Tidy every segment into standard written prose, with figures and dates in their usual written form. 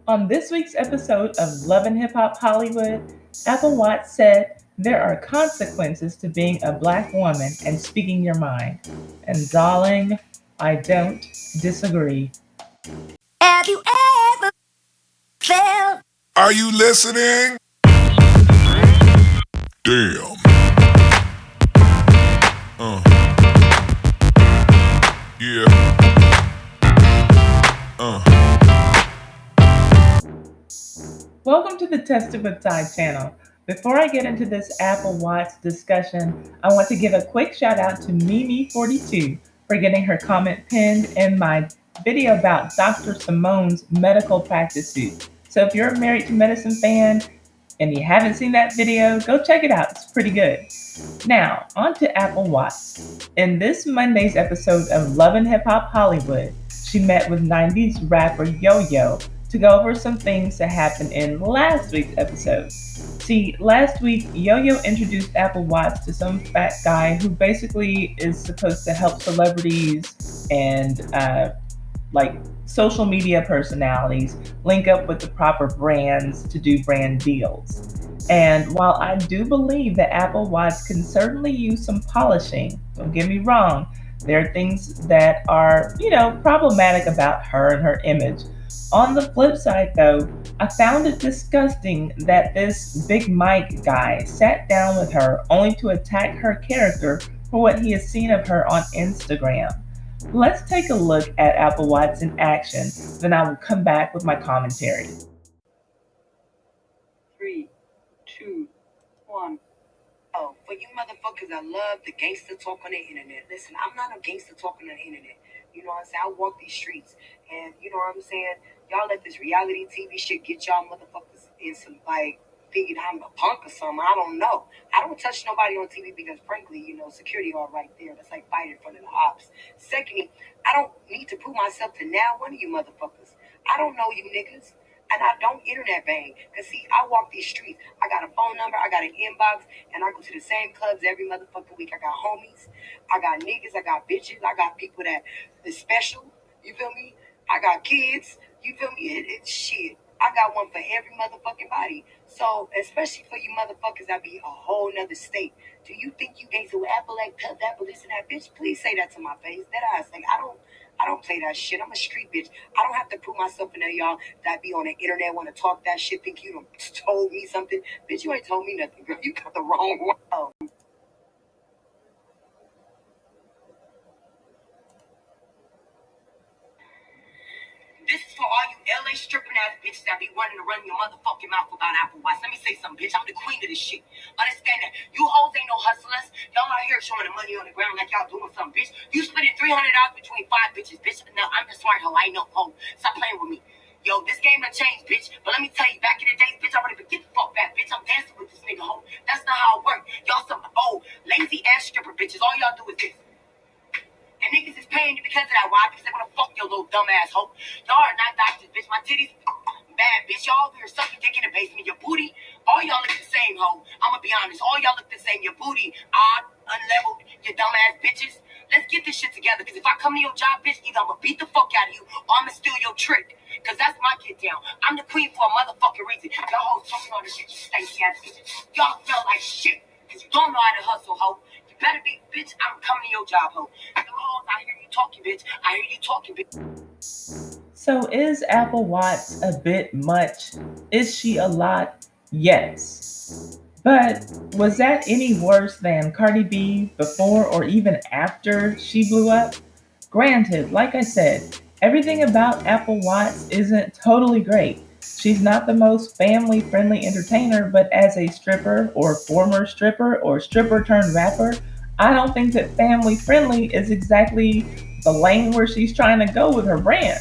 On this week's episode of Love and Hip Hop Hollywood, Apple Watts said there are consequences to being a black woman and speaking your mind. And darling, I don't disagree. Have you ever felt? Are you listening? Damn. Yeah. Welcome to the Tested with Ty channel. Before I get into this Apple Watts discussion, I want to give a quick shout out to Mimi42 for getting her comment pinned in my video about Dr. Simone's medical practice suit. So if you're a Married to Medicine fan and you haven't seen that video, go check it out. It's pretty good. Now, on to Apple Watts. In this Monday's episode of Love and Hip Hop Hollywood, she met with 90s rapper Yo-Yo to go over some things that happened in last week's episode. See, last week, Yo-Yo introduced Apple Watts to some fat guy who basically is supposed to help celebrities and like social media personalities link up with the proper brands to do brand deals. And while I do believe that Apple Watts can certainly use some polishing, don't get me wrong, there are things that are, problematic about her and her image. On the flip side, though, I found it disgusting that this Big Mike guy sat down with her only to attack her character for what he has seen of her on Instagram. Let's take a look at Apple Watts in action, then I will come back with my commentary. 3, 2, 1. Oh, for you motherfuckers, I love the gangster talk on the internet. Listen, I'm not a gangster talking on the internet. You know what I'm saying? I walk these streets, and you know what I'm saying? Y'all let this reality TV shit get y'all motherfuckers in some, thinking I'm a punk or something. I don't know. I don't touch nobody on TV because, frankly, security all right there. That's like fighting in front of the ops. Secondly, I don't need to prove myself to now one of you motherfuckers. I don't know you niggas. And I don't internet bang. Because, see, I walk these streets. I got a phone number. I got an inbox. And I go to the same clubs every motherfucking week. I got homies. I got niggas. I got bitches. I got people that is special. You feel me? I got kids. You feel me? It's shit. I got one for every motherfucking body. So, especially for you motherfuckers that be a whole nother state. Do you think you gangster with Apple like Apple this and that? Bitch, please say that to my face. That ass. I don't play that shit. I'm a street bitch. I don't have to prove myself to y'all that be on the internet, want to talk that shit, think you done told me something. Bitch, you ain't told me nothing, girl. You got the wrong one. Oh. This is for all you LA stripping ass bitches that be wanting to run your motherfucking mouth about Apple Watch. Let me say something, bitch. I'm the queen of this shit. Understand that. You hoes ain't no hustlers. Y'all out here showing the money on the ground like y'all doing something, bitch. You splitting $300 between 5 bitches, bitch. No, I'm the smart hoe. I ain't no hoe. Stop playing with me. Yo, this game done changed, bitch. But let me tell you, back in the days, bitch, I already forget the fuck back, bitch. I'm dancing with this nigga hoe. That's not how it works. Y'all some old, lazy ass stripper bitches. All y'all do is this. And niggas is paying you because of that. Why? Because they want to fuck your little dumb ass hoe. Y'all are not doctors, bitch. My titties, bad, bitch. Y'all over here sucking dick in the basement. Your booty, all y'all look the same, hoe. I'ma be honest. All y'all look the same. Your booty, odd, unleveled, you dumb ass bitches. Let's get this shit together. Because if I come to your job, bitch, either I'ma beat the fuck out of you or I'ma steal your trick. Because that's my get down. I'm the queen for a motherfucking reason. Y'all hoes talking on this shit, you stanky ass bitches. Y'all smell like shit. Because you don't know how to hustle, hoe. You better be, bitch, I'm coming to your job, hoe. I hear you talking, bitch. I hear you talking, bitch. So is Apple Watts a bit much? Is she a lot? Yes. But was that any worse than Cardi B before or even after she blew up? Granted, like I said, everything about Apple Watts isn't totally great. She's not the most family friendly entertainer, but as a stripper or former stripper or stripper turned rapper, I don't think that family friendly is exactly the lane where she's trying to go with her brand.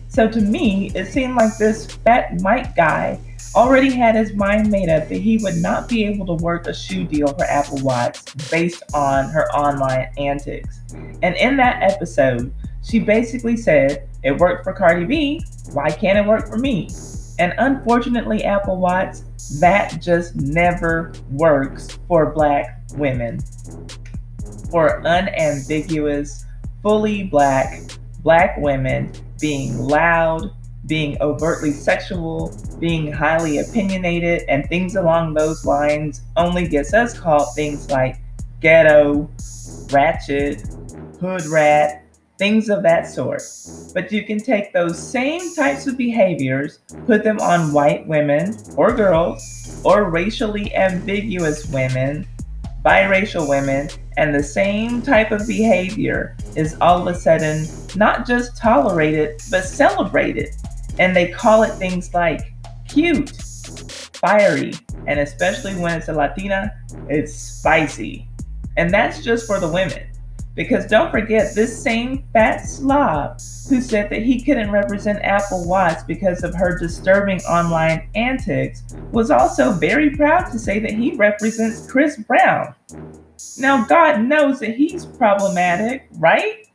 So to me, it seemed like this fat Mike guy already had his mind made up that he would not be able to work a shoe deal for Apple Watts based on her online antics. And in that episode, she basically said, "It worked for Cardi B, why can't it work for me?" And unfortunately, Apple Watts, that just never works for Black women. For unambiguous, fully Black women being loud, being overtly sexual, being highly opinionated, and things along those lines only gets us called things like ghetto, ratchet, hood rat, things of that sort. But you can take those same types of behaviors, put them on white women or girls, or racially ambiguous women, biracial women, and the same type of behavior is all of a sudden not just tolerated, but celebrated. And they call it things like cute, fiery, and especially when it's a Latina, it's spicy. And that's just for the women. Because don't forget, this same fat slob who said that he couldn't represent Apple Watts because of her disturbing online antics was also very proud to say that he represents Chris Brown. Now, God knows that he's problematic, right?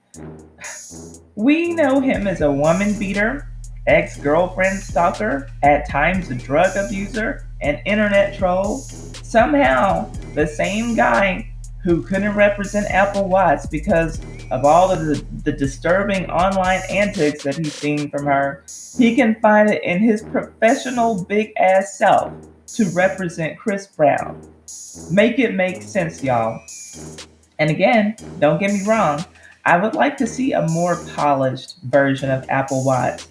We know him as a woman beater, ex girlfriend stalker, at times a drug abuser, an internet troll. Somehow, the same guy who couldn't represent Apple Watts because of all of the disturbing online antics that he's seen from her, he can find it in his professional big ass self to represent Chris Brown. Make it make sense, y'all. And again, don't get me wrong, I would like to see a more polished version of Apple Watch.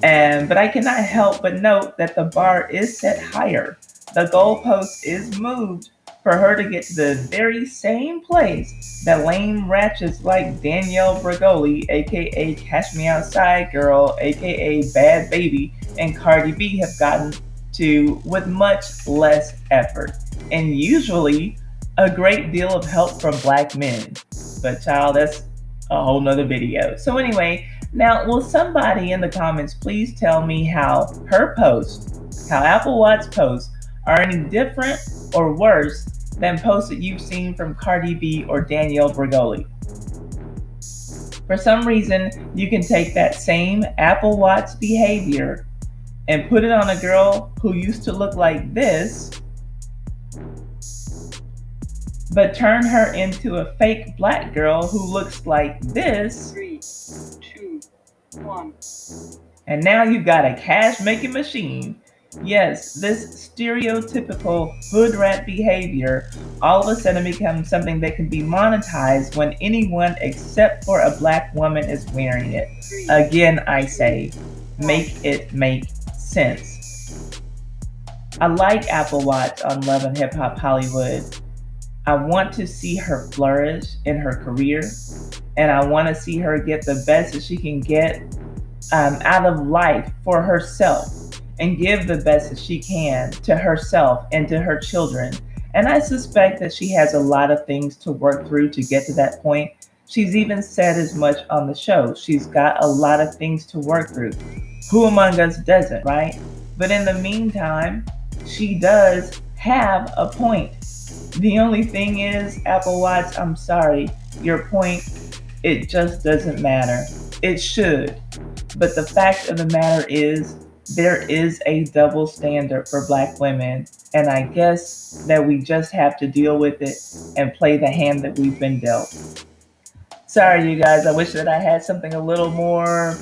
But I cannot help but note that the bar is set higher. The goalpost is moved for her to get to the very same place that lame ratchets like Danielle Bregoli, aka Cash Me Outside Girl, aka Bhad Bhabie, and Cardi B have gotten to with much less effort. And usually a great deal of help from black men. But child, that's a whole nother video. So anyway, now will somebody in the comments please tell me how her posts, how Apple Watch posts are any different or worse than posts that you've seen from Cardi B or Danielle Bregoli? For some reason, you can take that same Apple Watch behavior and put it on a girl who used to look like this, but turn her into a fake black girl who looks like this. 3, 2, 1. And now you've got a cash making machine. Yes, this stereotypical hood rat behavior all of a sudden becomes something that can be monetized when anyone except for a black woman is wearing it. Again, I say, make it make sense. I like Apple Watch on Love and Hip Hop Hollywood. I want to see her flourish in her career, and I want to see her get the best that she can get out of life for herself and give the best that she can to herself and to her children. And I suspect that she has a lot of things to work through to get to that point. She's even said as much on the show. She's got a lot of things to work through. Who among us doesn't, right? But in the meantime, she does have a point. The only thing is, Apple Watch, I'm sorry, your point, it just doesn't matter. It should. But the fact of the matter is, there is a double standard for black women. And I guess that we just have to deal with it and play the hand that we've been dealt. Sorry, you guys. I wish that I had something a little more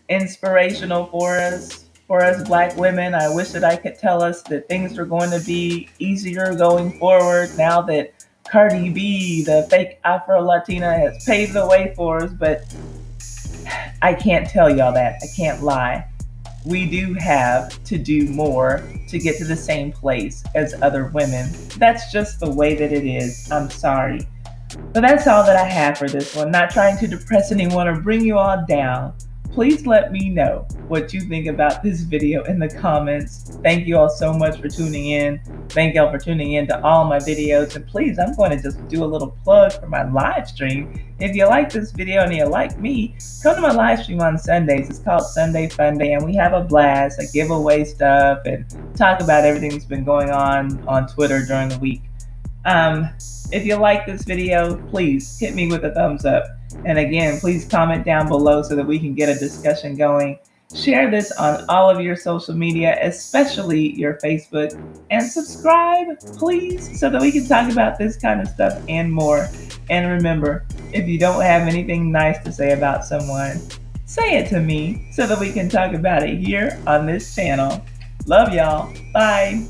inspirational for us black women. I wish that I could tell us that things are going to be easier going forward now that Cardi B, the fake Afro Latina, has paved the way for us. But I can't tell y'all that. I can't lie. We do have to do more to get to the same place as other women. That's just the way that it is. I'm sorry. But that's all that I have for this one. Not trying to depress anyone or bring you all down. Please let me know what you think about this video in the comments. Thank you all so much for tuning in. Thank y'all for tuning in to all my videos. And please, I'm going to just do a little plug for my live stream. If you like this video and you like me, come to my live stream on Sundays. It's called Sunday Fun Day, and we have a blast. I give away stuff and talk about everything that's been going on Twitter during the week. If you like this video, please hit me with a thumbs up. And again, please comment down below so that we can get a discussion going. Share this on all of your social media, especially your Facebook. And subscribe, please, so that we can talk about this kind of stuff and more. And remember, if you don't have anything nice to say about someone, Say it to me so that we can talk about it here on this channel. Love y'all. Bye.